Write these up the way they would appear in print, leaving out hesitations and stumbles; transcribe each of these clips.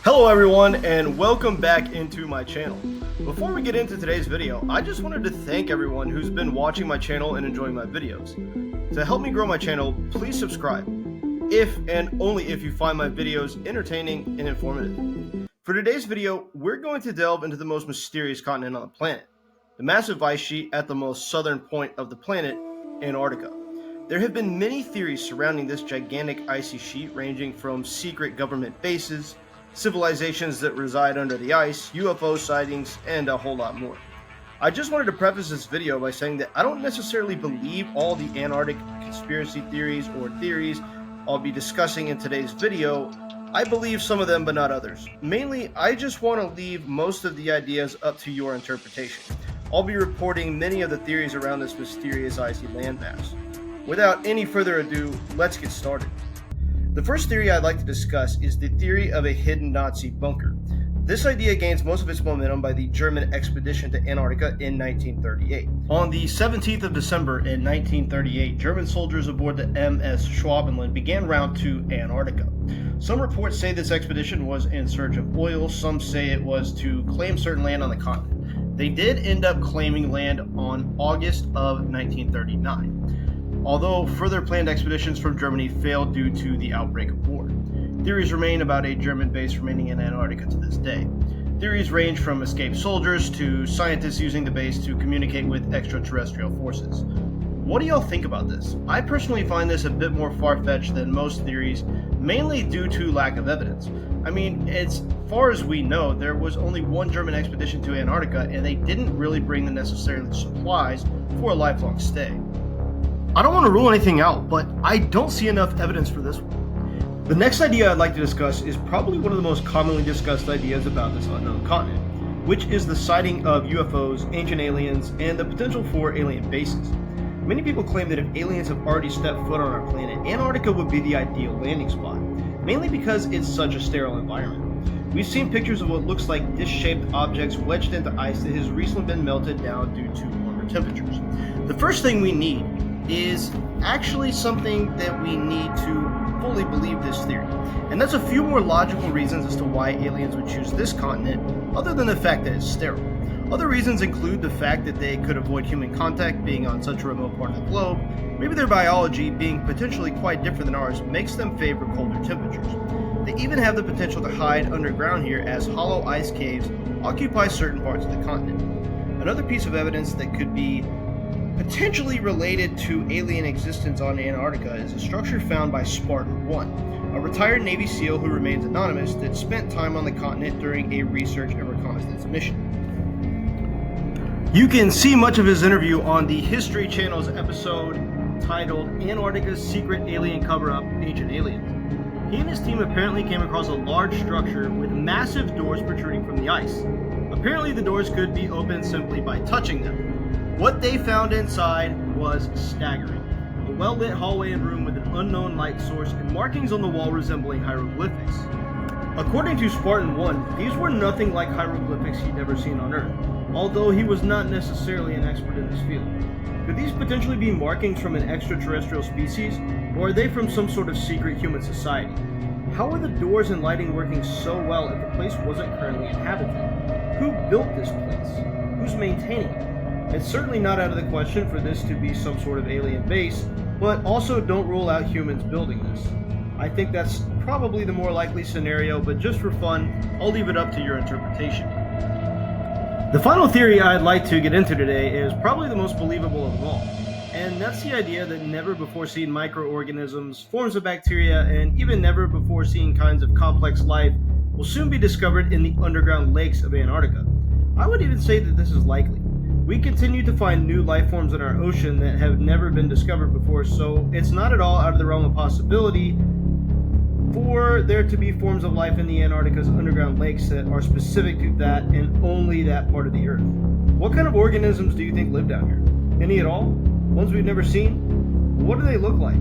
Hello everyone, and welcome back into my channel. Before we get into today's video, I just wanted to thank everyone who's been watching my channel and enjoying my videos. To help me grow my channel, please subscribe, if and only if you find my videos entertaining and informative. For today's video, we're going to delve into the most mysterious continent on the planet, the massive ice sheet at the most southern point of the planet, Antarctica. There have been many theories surrounding this gigantic icy sheet, ranging from secret government bases, civilizations that reside under the ice, UFO sightings, and a whole lot more. I just wanted to preface this video by saying that I don't necessarily believe all the Antarctic conspiracy theories or theories I'll be discussing in today's video. I believe some of them, but not others. Mainly, I just want to leave most of the ideas up to your interpretation. I'll be reporting many of the theories around this mysterious icy landmass. Without any further ado, let's get started. The first theory I'd like to discuss is the theory of a hidden Nazi bunker. This idea gains most of its momentum by the German expedition to Antarctica in 1938. On the 17th of December in 1938, German soldiers aboard the MS Schwabenland began route to Antarctica. Some reports say this expedition was in search of oil, some say it was to claim certain land on the continent. They did end up claiming land on August of 1939. Although further planned expeditions from Germany failed due to the outbreak of war. Theories remain about a German base remaining in Antarctica to this day. Theories range from escaped soldiers to scientists using the base to communicate with extraterrestrial forces. What do y'all think about this? I personally find this a bit more far-fetched than most theories, mainly due to lack of evidence. I mean, as far as we know, there was only one German expedition to Antarctica, and they didn't really bring the necessary supplies for a lifelong stay. I don't want to rule anything out, but I don't see enough evidence for this one. The next idea I'd like to discuss is probably one of the most commonly discussed ideas about this unknown continent, which is the sighting of UFOs, ancient aliens, and the potential for alien bases. Many people claim that if aliens have already stepped foot on our planet, Antarctica would be the ideal landing spot, mainly because it's such a sterile environment. We've seen pictures of what looks like dish-shaped objects wedged into ice that has recently been melted down due to warmer temperatures. The first thing we need is actually something that we need to fully believe this theory. And that's a few more logical reasons as to why aliens would choose this continent, other than the fact that it's sterile. Other reasons include the fact that they could avoid human contact being on such a remote part of the globe. Maybe their biology, being potentially quite different than ours, makes them favor colder temperatures. They even have the potential to hide underground here, as hollow ice caves occupy certain parts of the continent. Another piece of evidence that could be potentially related to alien existence on Antarctica is a structure found by Spartan 1, a retired Navy SEAL who remains anonymous that spent time on the continent during a research and reconnaissance mission. You can see much of his interview on the History Channel's episode titled Antarctica's Secret Alien Cover-Up, Ancient Aliens. He and his team apparently came across a large structure with massive doors protruding from the ice. Apparently the doors could be opened simply by touching them. What they found inside was staggering. A well-lit hallway and room with an unknown light source and markings on the wall resembling hieroglyphics. According to Spartan 1, these were nothing like hieroglyphics he'd ever seen on Earth, although he was not necessarily an expert in this field. Could these potentially be markings from an extraterrestrial species, or are they from some sort of secret human society? How are the doors and lighting working so well if the place wasn't currently inhabited? Who built this place? Who's maintaining it? It's certainly not out of the question for this to be some sort of alien base, but also don't rule out humans building this. I think that's probably the more likely scenario, but just for fun, I'll leave it up to your interpretation. The final theory I'd like to get into today is probably the most believable of them all, and that's the idea that never before seen microorganisms, forms of bacteria, and even never before seen kinds of complex life will soon be discovered in the underground lakes of Antarctica. I would even say that this is likely. We continue to find new life forms in our ocean that have never been discovered before, so it's not at all out of the realm of possibility for there to be forms of life in the Antarctica's underground lakes that are specific to that and only that part of the Earth. What kind of organisms do you think live down here? Any at all? Ones we've never seen? What do they look like?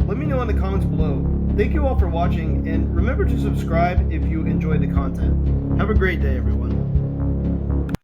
Let me know in the comments below. Thank you all for watching, and remember to subscribe if you enjoyed the content. Have a great day, everyone.